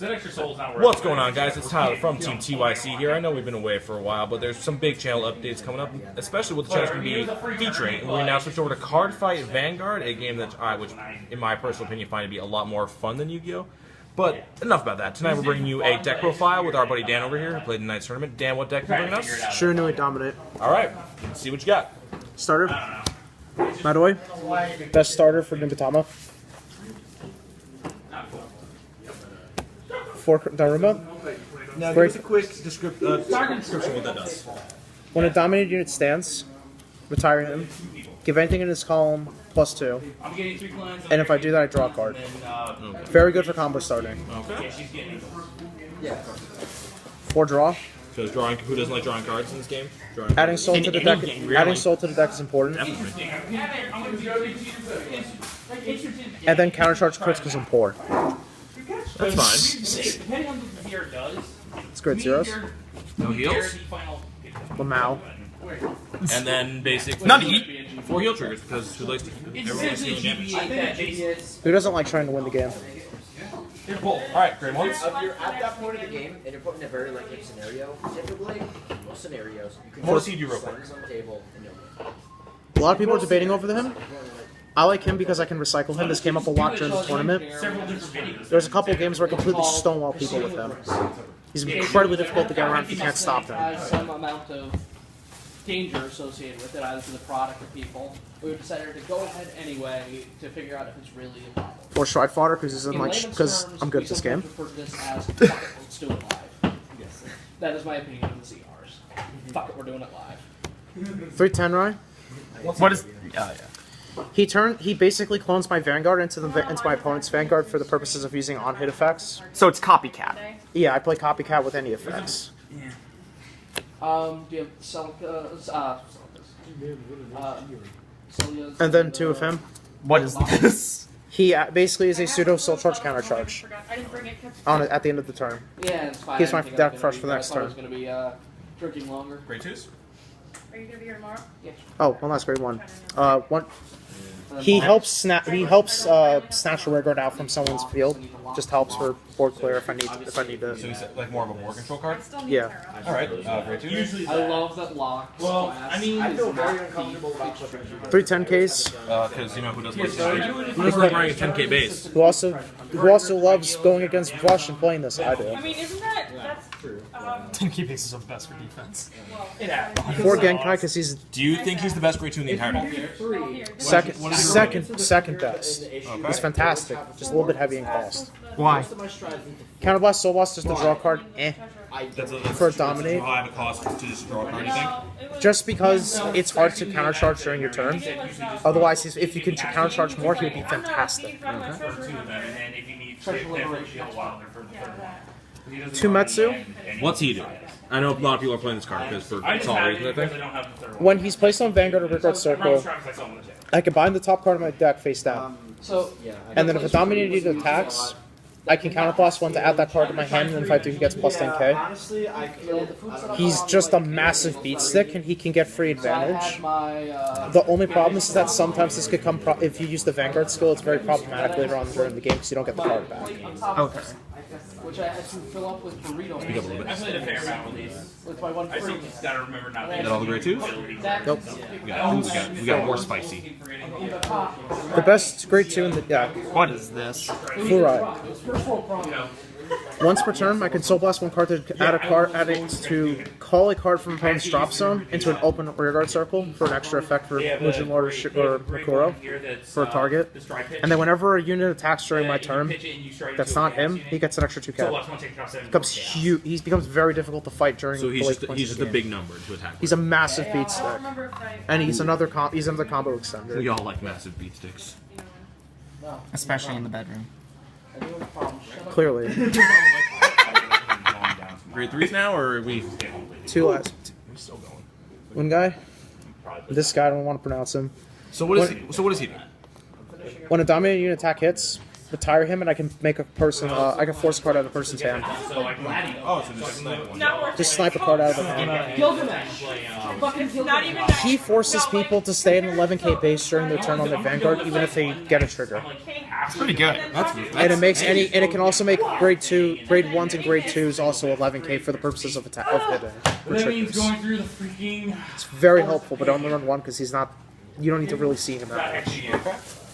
What's going on, guys? It's Tyler from Team TYC here. I know we've been away for a while, but there's some big channel updates coming up, especially what the channel's going to be featuring. And we now switch over to Cardfight Vanguard, a game that which in my personal opinion, find to be a lot more fun than Yu-Gi-Oh! But enough about that. Tonight we're bringing you a deck profile with our buddy Dan over here, who played in tonight's tournament. Dan, what deck are you bringing us? Shiranui Dominate. Alright, let's see what you got. Starter. Madoy. Best starter for Nimbutama. 4 Daruma. Now, give us a quick description of what that does. When a dominated unit stands, retire him. Give anything in his column +2. And if I do that, I draw a card. Very good for combo starting. Okay. 4 draw. Because drawing, who doesn't like drawing cards in this game? Adding soul to the deck. Adding soul to the deck is important. And then countercharge crits because I'm poor. That's fine. It's great zeros. No heals. Lamau. And then basic. Not eat. 4 heal triggers because who likes to? Everyone likes healing damage. Who doesn't like trying to win the game? Alright, great ones. If you're at that point of the game and you're put in a very likely scenario, typically, most scenarios, you can What does he do real quick? on the table and you'll win. A lot of people are debating over him. I like him because I can recycle him. This came up a lot during the tournament. There's a couple of games where I completely stonewall people with him. He's incredibly difficult to get around if you can't stop him. Has some amount of danger associated with it, either to the product or people. We decided to go ahead anyway to figure out if it's really a problem. Or Stride Fodder because I'm good at this game. Let's do it live. That is my opinion of the CRs. Fuck it, we're doing it live. 3 Tenrai. What is? He basically clones my Vanguard into my opponent's Vanguard for the purposes of using on-hit effects. So it's copycat. Yeah, I play Copycat with any effects. Do you have Celicas? And then 2 of him. What is this? He basically is a pseudo soul charge countercharge at the end of the turn. Yeah, it's fine. He's fine for deck fresh for the next I thought it turn. was going to be drinking longer. Grade 2s? Are you gonna be here tomorrow? Yeah. Oh, one last grade 1. He helps snatch a rare guard out from someone's field. Just helps for board clear if I need to. So he's like more of a board control card? Yeah. Alright, grade 2. I love that lock. Well, I feel very uncomfortable about pushing. 3 10Ks. Because you know who doesn't like running a 10k base? Who also loves going against Flush and playing this. I do. I mean, isn't that's true? 10k bases are best for defense. 4 Genkai because he's Do you think he's the best grade 2 in the entire deck? second best. He's fantastic. Just a little bit heavy in cost. Why? Counterblast, Soul Blast, just a draw card. For a dominate. Too high of a cost to just draw a card, you think? Just because it's hard to countercharge during your turn. Otherwise, if you can countercharge more, he would be fantastic. 2 Metsu. What's he doing? I know a lot of people are playing this card because for solid reasons, I think. When he's placed on Vanguard or Vanguard Circle, I combine the top card of my deck face down. So, And then if a dominated unit attacks, I can counterblast 1 to add that card to my hand, and then if I do, he gets plus 10k. Honestly, I feel He's just a massive beat stick, and he can get free advantage. my, The only problem is that sometimes this could come, if you use the Vanguard skill, it's very problematic later on during the game because you don't get the card back. Okay. which I had to fill up with burrito. Speak up a little bit. I played a fair amount with these. With my one I fruit. just gotta remember not to. Is that all the grade 2s? Nope. We got more spicy. The best grade 2 in the deck, What is this? Fluoride. Once per turn, I can Soul Blast 1 card to add it to call a card from opponent's drop zone into an open rearguard circle for an extra effect for Legion Lord or Makuro for a target. And then whenever a unit attacks during my turn that's not him, he gets an extra 2k. Becomes huge. He becomes very difficult to fight during So the he's late just, points he's of just the a game. big number to attack. He's a massive beat I stick, don't remember if I... and he's another combo extender. We all like massive beat sticks. Especially in the bedroom. Clearly, Grade 3s now, or are we? 2 last. I'm still going. One guy. This guy, I don't want to pronounce him. So what is he? So what does he do? When a dominating unit attack hits, retire him, and I can make a person. I can force a card out of a person's hand. Oh, so just snipe one. Not worth Just snipe a card out of the hand. Gilgamesh. Fucking it. Not even... He forces people to stay in 11k base during their turn on their Vanguard, even if they get a trigger. It's pretty good. And it makes and it can also make grade 1s and grade 2s also 11k for the purposes of hitting. For That means triggers. going through the freaking. It's very helpful, but only run 1 because he's not. You don't need to really see him that much.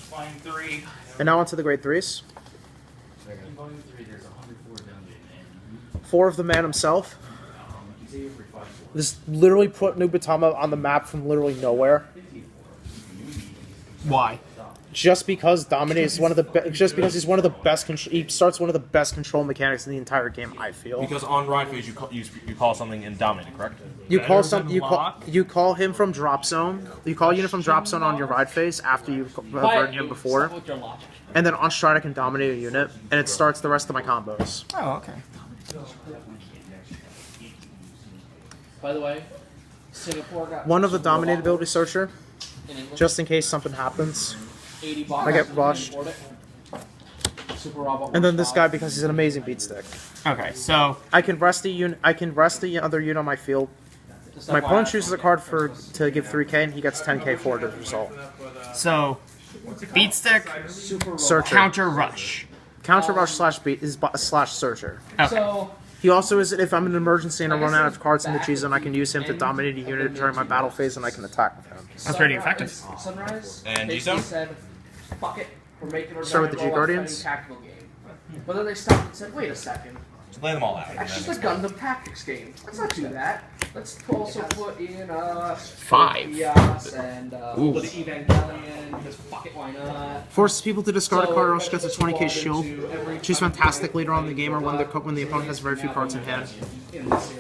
Flying 3. And now onto the grade 3s. 4 of the man himself. This literally put Nubatama on the map from literally nowhere. Why? Just because Dominate is one of the just because he's one of the best he starts one of the best control mechanics in the entire game. I feel Because on ride phase, you call something in dominate, correct? you call him from drop zone. You call a unit from drop zone on your ride phase after you've burned him before, With your logic. and then on stride I can dominate a unit, and it starts the rest of my combos. Oh, okay. By the way, Singapore got One of the Super dominate Bowl ability searcher, in England. just in case something happens. 80 bucks. I get rushed. Super Robot. And then this guy because he's an amazing beat stick. Okay, so I can rest the unit. I can rest the other unit on my field. My opponent chooses a card to give 3k, and he gets 10k for it as a result. beat stick, Searcher. counter rush. Counter rush slash beat is slash searcher. Okay. So He also is if I'm in an emergency and I run out of cards in the G zone, I can use him to dominate a unit during my battle phase, and I can attack with him. That's pretty effective. Sunrise And basically G-Zone? said, "Fuck it, we're making our Start with the giant robot G-Guardians? fighting tactical game." But then they stopped and said, "Wait a second, So lay them all out. that's just a Gundam Tactics game. Let's not do that. Let's also put in 5. Yas and put Evangelion because fuck it, why not?" Forces people to discard a card, or else gets a 20k shield, which is fantastic later on in the game or when the opponent has very few cards in hand.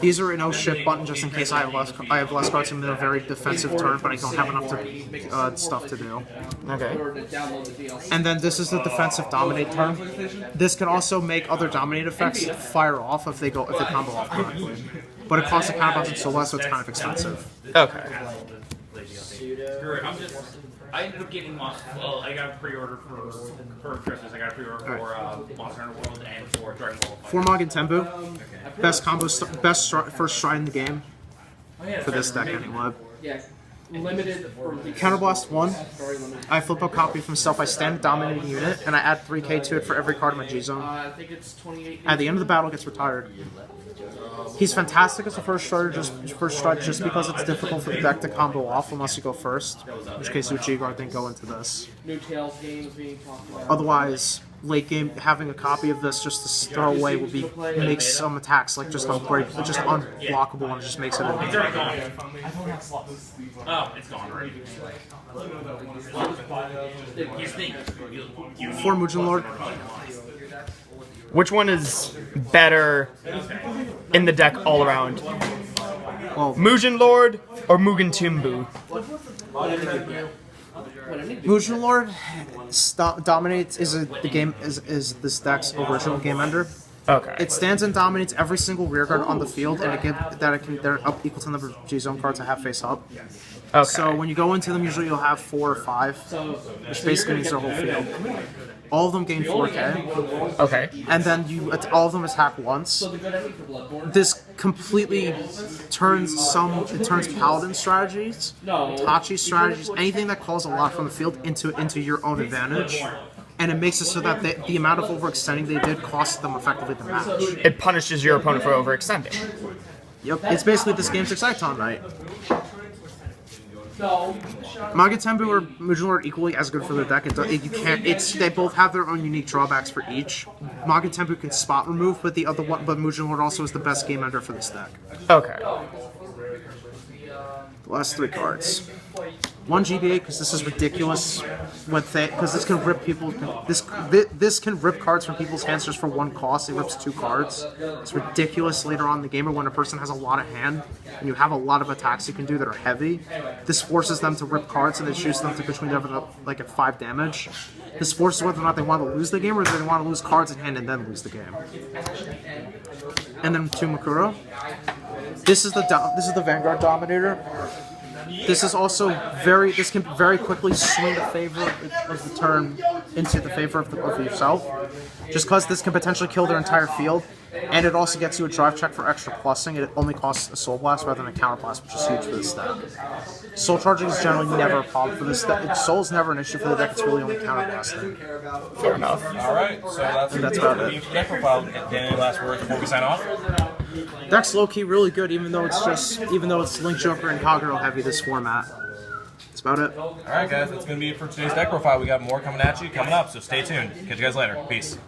These are an oh shit button just in case I have less cards in a very defensive turn, but I don't have enough stuff to do. Okay. In order to download the DLC. And then this is the defensive dominate turn. This can also make other dominate effects fire off if they combo off correctly. But it costs a counter button so less, so it's kind of expensive. Okay. Screw it. I ended up getting Monster. Well, I got a pre-order for Christmas. I got a pre-order for Monster Hunter World and for Dragon Ball. For Magen Tenbu, best combo, first stride in the game for this deck anyway. Yeah, limited for the Counterblast 1. very limited. I flip a copy from self. I stand a dominating unit, and I add 3k to it for every card in my G zone. I think it's 28. At the end of the battle, it gets retired. He's fantastic as a first stride just because it's difficult for the deck to combo off unless you go first. In which case, Uchigar didn't go into this. New Tales games being talked about. Otherwise, late game having a copy of this just to throw away will makes some attacks like just unblockable and just makes it a It's already gone. Oh, it's gone already. You think you For Mugen Lord, Which one is better in the deck all around? well, Mugen Lord or Mugen Timbu? Mugen Lord dominates is this deck's original game ender. Okay. It stands and dominates every single rearguard on the field, and they're up equal to the number of G zone cards I have face up. Okay. So when you go into them, usually you'll have 4 or 5, which basically means their whole field. All of them gain 4k, Okay. and then all of them attack once. This completely turns paladin strategies, Tachi strategies, anything that calls a lot from the field into your own advantage. And it makes it so that the amount of overextending they did cost them effectively the match. It punishes your opponent for overextending. Yep, it's basically this game's Exciton night. No. Magen Tenbu or Mugen Lord are equally as good for their deck. They both have their own unique drawbacks for each. Magen Tenbu can spot remove, but Mugen Lord also is the best game ender for this deck. Okay. The last 3 cards. 1 GBA because this is ridiculous. Because this can rip people. This can rip cards from people's hands just for 1 cost. It rips 2 cards. It's ridiculous later on in the game, or when a person has a lot of hand and you have a lot of attacks you can do that are heavy. This forces them to rip cards and it shoots them to between like at 5 damage. This forces whether or not they want to lose the game or they want to lose cards in hand and then lose the game. And then 2 Makuro. This is the Vanguard Dominator. this is also this can very quickly swing the favor of the turn into the favor of yourself, just because this can potentially kill their entire field, and it also gets you a drive check for extra plussing. It only costs a Soul Blast rather than a Counter Blast, which is huge for this deck. Soul Charging is generally never a problem for this deck. Soul's never an issue for the deck, it's really only Counter Blasting. Fair enough. Alright, so that's about it. Deck profile. Any last words before we sign off? Deck's low-key really good, even though it's Link Joker and Kagero heavy this format. That's about it. Alright guys, that's going to be it for today's deck profile. We got more coming at you coming up, so stay tuned. Catch you guys later. Peace.